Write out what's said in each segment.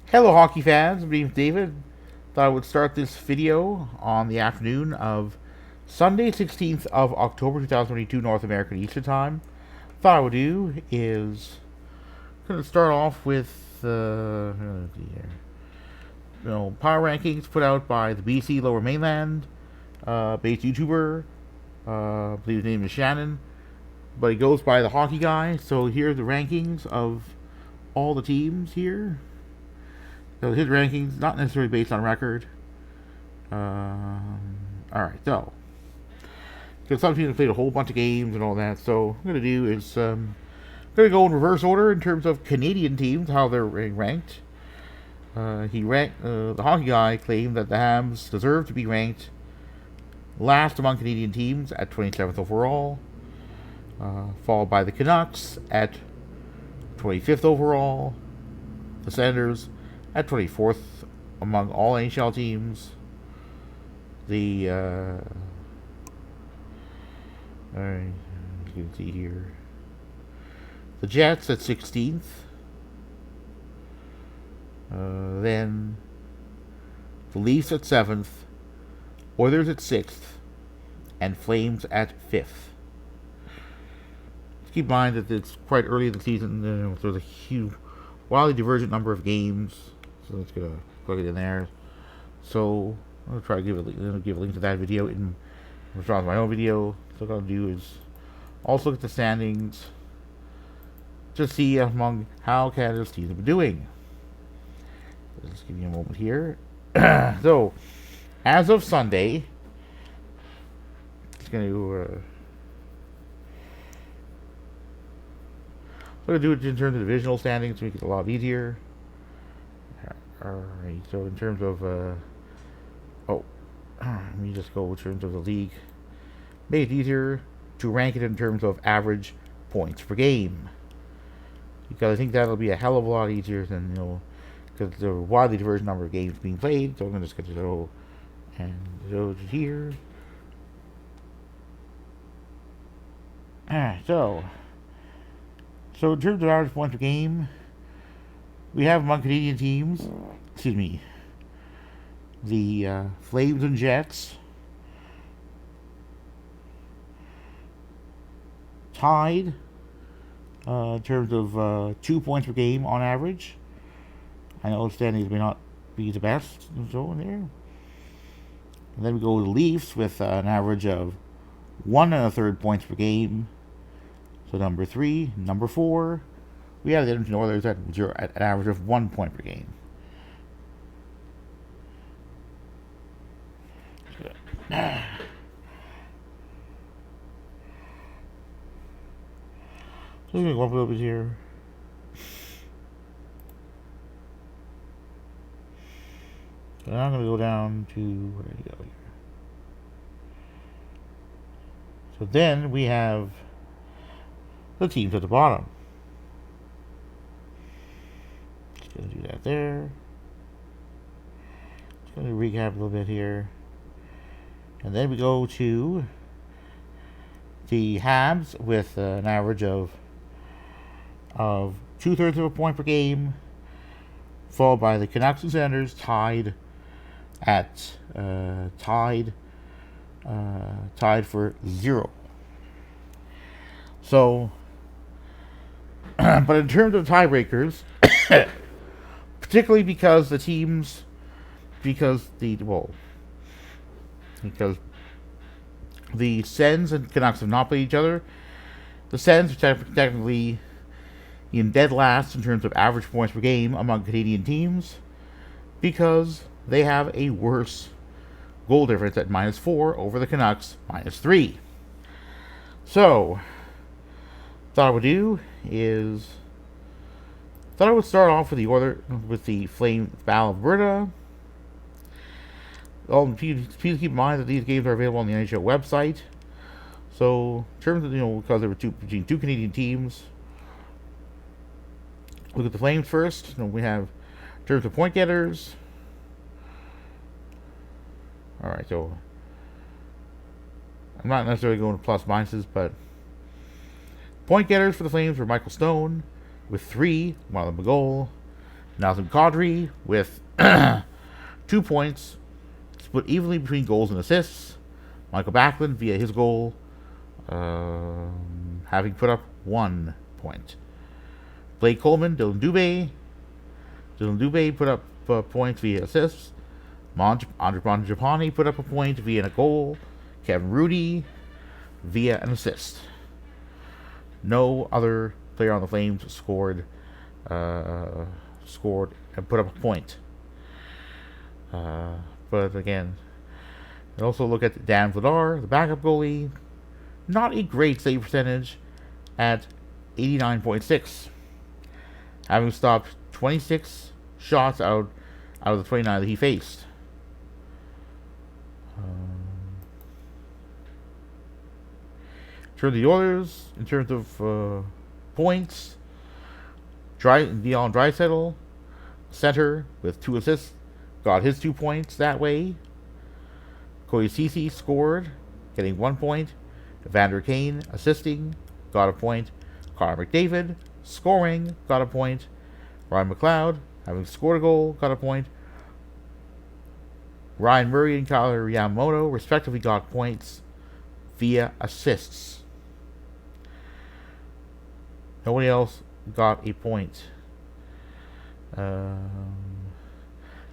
Hello, hockey fans. My name's David. Thought I would start this video on the afternoon of Sunday, 16th of October, 2022, North American Eastern Time. Thought I would do is going to start off with power rankings put out by the BC Lower Mainland based YouTuber. I believe his name is Shannon, but he goes by the Hockey Guy. So here are the rankings of all the teams here. So his rankings, not necessarily based on record. Alright, so. Because some teams have played a whole bunch of games and all that. So what I'm going to do is going to go in reverse order in terms of Canadian teams, how they're ranked. The Hockey Guy claimed that the Habs deserve to be ranked last among Canadian teams at 27th overall. Followed by the Canucks at 25th overall. The Senators at 24th among all NHL teams. The alright, you can see here. The Jets at 16th. Then the Leafs at 7th. Oilers at 6th. And Flames at 5th. Keep in mind that it's quite early in the season. There's a huge, wildly divergent number of games. So let's get plug it in there. So I'll try to give a link to that video in response to my own video. So what I'll do is also look at the standings to see among how Canada's teams have been doing. Just give me a moment here. So as of Sunday, it's going to I'm going to do it in terms of divisional standings to make it a lot easier. Alright, so in terms of let me just go in terms of the league. Make it easier to rank it in terms of average points per game, because I think that'll be a hell of a lot easier than, because there's a widely diverse number of games being played. So I'm just going to go and go to here. Alright, so in terms of average points per game, we have among Canadian teams, the Flames and Jets tied in terms of 2 points per game on average. I know standings may not be the best and so in there. And then we go to the Leafs with an average of 1 1/3 points per game. So number 3, number 4. We have the Edmonton Oilers at an average of 1 point per game. Let me go up a little bit here. So now I'm going to go down to, where did I go here? So then we have the teams at the bottom. Just going to do that there. Just going to recap a little bit here. And then we go to the Habs with an average of 2/3 of a point per game, followed by the Canucks and Senators tied for 0. So, but in terms of tiebreakers, particularly because the Sens and Canucks have not played each other. The Sens are technically in dead last in terms of average points per game among Canadian teams, because they have a worse goal difference at -4 over the Canucks -3. So, thought I would start off with the Flame Battle of Alberta. Please keep in mind that these games are available on the NHL website. So, in terms of, because there were between two Canadian teams, look at the Flames first. We have, in terms of point getters. Alright, so I'm not necessarily going to plus minuses, but point getters for the Flames were Michael Stone with 3, one of them a goal. Nazem Kadri with 2 points, split evenly between goals and assists. Michael Backlund via his goal, having put up 1 point. Blake Coleman, Dylan Dubé put up points via assists. Andre Mangiapane put up a point via a goal. Kevin Rudy via an assist. No other player on the Flames scored and put up a point. But again, and also look at Dan Vladar, the backup goalie. Not a great save percentage at 89.6, having stopped 26 shots out of the 29 that he faced. In terms of the Oilers, in terms of points, Leon Draisaitl, center with 2 assists, got his 2 points that way. Cody Ceci scored, getting 1 point. Evander Kane assisting, got a point. Connor McDavid scoring, got a point. Ryan McLeod, having scored a goal, got a point. Ryan Murray and Kyle Yamamoto respectively got points via assists. Nobody else got a point.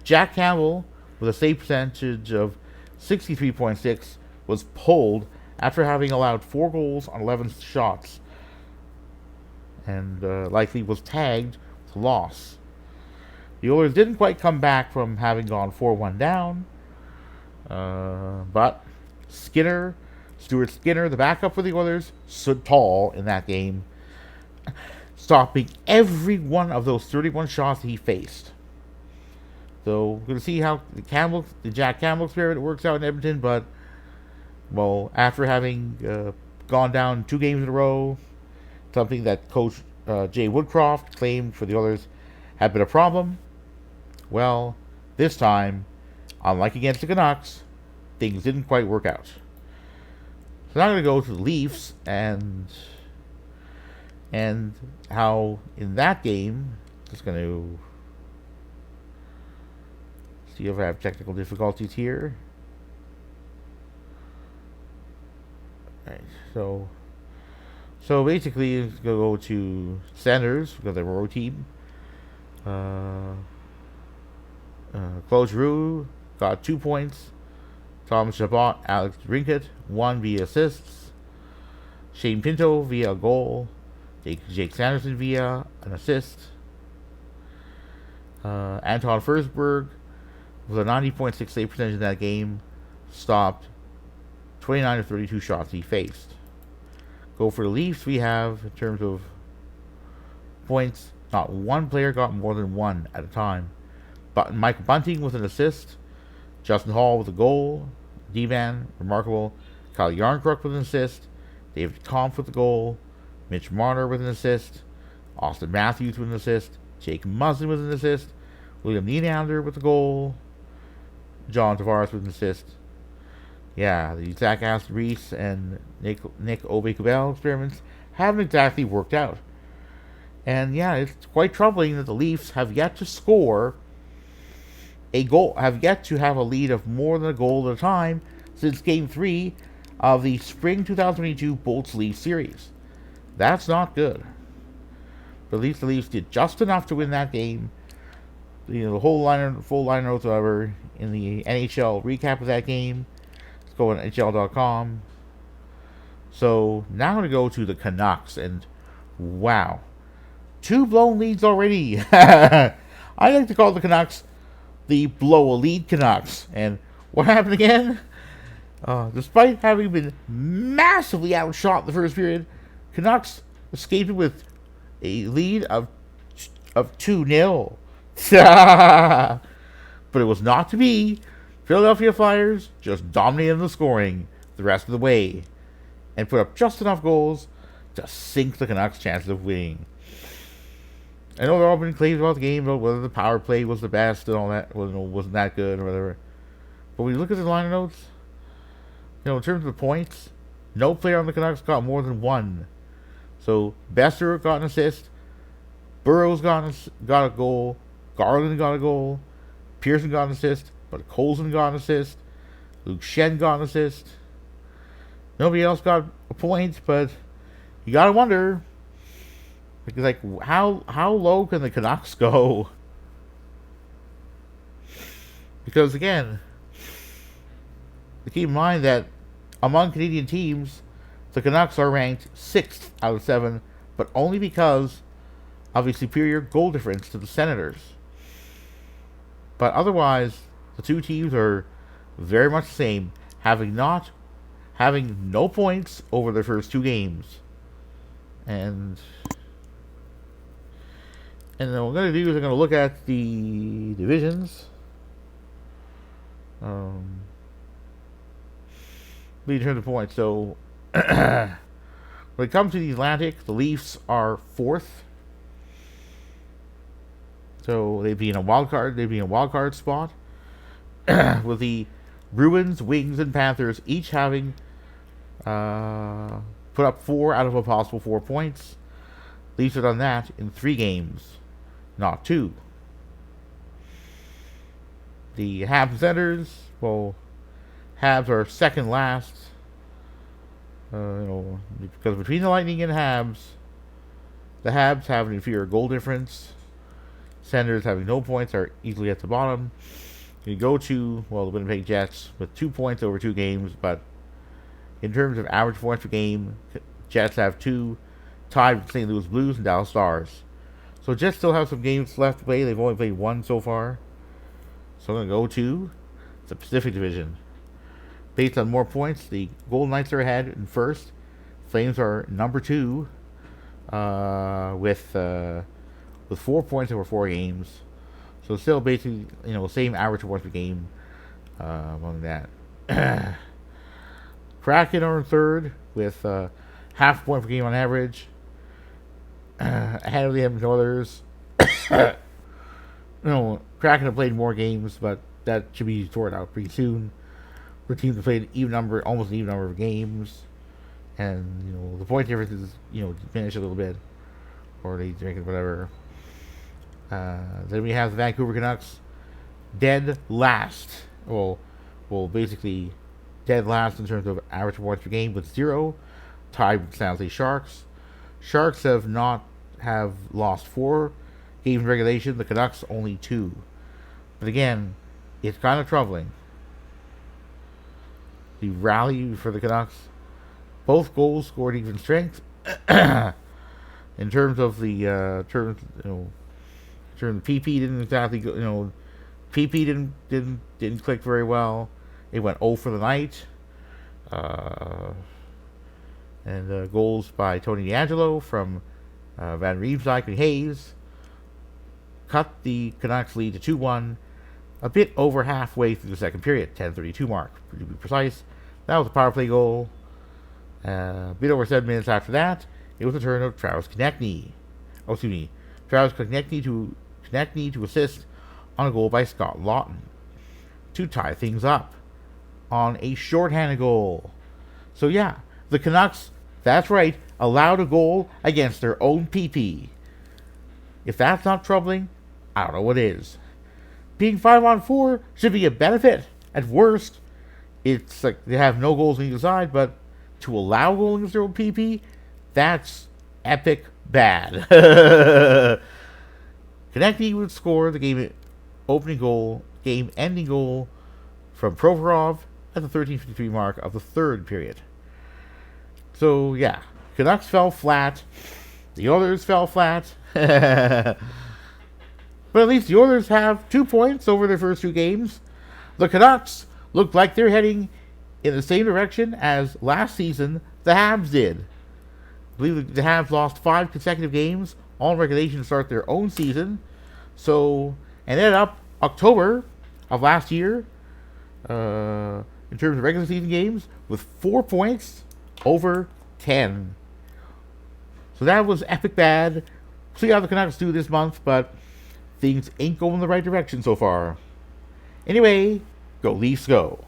Jack Campbell, with a save percentage of 63.6, was pulled after having allowed 4 goals on 11 shots, and likely was tagged with loss. The Oilers didn't quite come back from having gone 4-1 down, but Stuart Skinner, the backup for the Oilers, stood tall in that game, stopping every one of those 31 shots he faced. So we're going to see how the Jack Campbell experiment works out in Edmonton. But, well, after having gone down 2 games in a row, something that Coach Jay Woodcroft claimed for the Oilers had been a problem, well, this time, unlike against the Canucks, things didn't quite work out. So now I'm going to go to the Leafs and how in that game, just going to see if I have technical difficulties here. Alright, so basically, it's going to go to centers because they're a road team. Claude Giroux got 2 points. Thomas Chabot, Alex Rinkett, 1 via assists. Shane Pinto via a goal. Jake Sanderson via an assist. Anton Forsberg, with a 90.6 save percentage in that game, stopped 29 of 32 shots he faced. Go for the Leafs, we have, in terms of points, not one player got more than 1 at a time. But Michael Bunting with an assist. Justin Hall with a goal. D-Man, remarkable. Kyle Yarncrook with an assist. David Kampf with a goal. Mitch Marner with an assist. Austin Matthews with an assist. Jake Muzzin with an assist. William Nylander with a goal. John Tavares with an assist. Yeah, the Zach Aston Reese and Nick Ove-Kubel experiments haven't exactly worked out. And yeah, it's quite troubling that the Leafs have yet to score a goal, have yet to have a lead of more than a goal at a time since Game 3 of the Spring 2022 Bolts-Leafs series. That's not good. But at least the Leafs did just enough to win that game. The full liner notes, however, in the NHL recap of that game. Let's go on NHL.com. So now I'm going to go to the Canucks, and wow, 2 blown leads already. I like to call the Canucks the blow a lead Canucks. And what happened again? Despite having been massively outshot in the first period, Canucks escaped with a lead of 2-0. But it was not to be. Philadelphia Flyers just dominated the scoring the rest of the way and put up just enough goals to sink the Canucks' chances of winning. I know there have been claims about the game about whether the power play was the best and all that, wasn't that good or whatever. But when you look at the liner notes, in terms of the points, no player on the Canucks got more than 1. So Besser got an assist, Burrows got a goal, Garland got a goal. Pearson got an assist. But Colson got an assist. Luke Shen got an assist. Nobody else got a point, but you gotta wonder, because like how low can the Canucks go? Because again, keep in mind that among Canadian teams, the Canucks are ranked 6th out of 7, but only because of a superior goal difference to the Senators. But otherwise, the two teams are very much the same, having no points over their first 2 games. And then what I'm going to do is I'm going to look at the divisions. In terms of points, so when it comes to the Atlantic, the Leafs are 4th. So they'd be in a wild card spot, with the Bruins, Wings, and Panthers each having put up 4 out of a possible 4 points. Leafs have done that in 3 games, not 2. The Habs and Senators, well, Habs are second last. Because between the Lightning and Habs, the Habs have an inferior goal difference. Senators, having no points, are easily at the bottom. You go to, the Winnipeg Jets with 2 points over 2 games, but in terms of average points per game, Jets have 2, tied with St. Louis Blues and Dallas Stars. So Jets still have some games left to play. They've only played 1 so far. So I'm going to go to the Pacific Division. Based on more points, the Golden Knights are ahead in first. Flames are number 2 with 4 points over 4 games. So still basically, same average points per game among that. Kraken are in third with half a point per game on average. Ahead of the Edmonton Oilers. Kraken have played more games, but that should be sorted out pretty soon. For teams have played almost an even number of games, and the point difference is diminished a little bit, or they drink it, whatever. Then we have the Vancouver Canucks, dead last. Basically dead last in terms of average points per game with 0, tied with San Jose Sharks. Sharks have lost 4 games in regulation. The Canucks only 2. But again, it's kind of troubling. The rally for the Canucks, both goals scored even strength. In terms of the PP didn't exactly go. PP didn't click very well. It went 0 for the night. And goals by Tony DeAngelo from Van Riemsdyk and Hayes cut the Canucks lead to 2-1, a bit over halfway through the second period, 10:32 mark, to be precise. That was a power play goal. A bit over 7 minutes after that, it was a turn of Travis Konecny. Travis Konecny to assist on a goal by Scott Lawton to tie things up on a shorthanded goal. So yeah, the Canucks, that's right, allowed a goal against their own PP. If that's not troubling, I don't know what is. Being 5-on-4 should be a benefit. At worst, it's like they have no goals on either side, but to allow goals against their own PP, that's epic bad. Konecny would score the game-ending goal from Provorov at the 13:53 mark of the third period. So yeah, Canucks fell flat. The Oilers fell flat. But at least the Oilers have 2 points over their first 2 games. The Canucks look like they're heading in the same direction as last season the Habs did. I believe the Habs lost 5 consecutive games, all in regulation to start their own season. So, and ended up October of last year, in terms of regular season games, with 4 points over 10. So that was epic bad. See how the Canucks do this month, but things ain't going the right direction so far. Anyway, go Leafs go.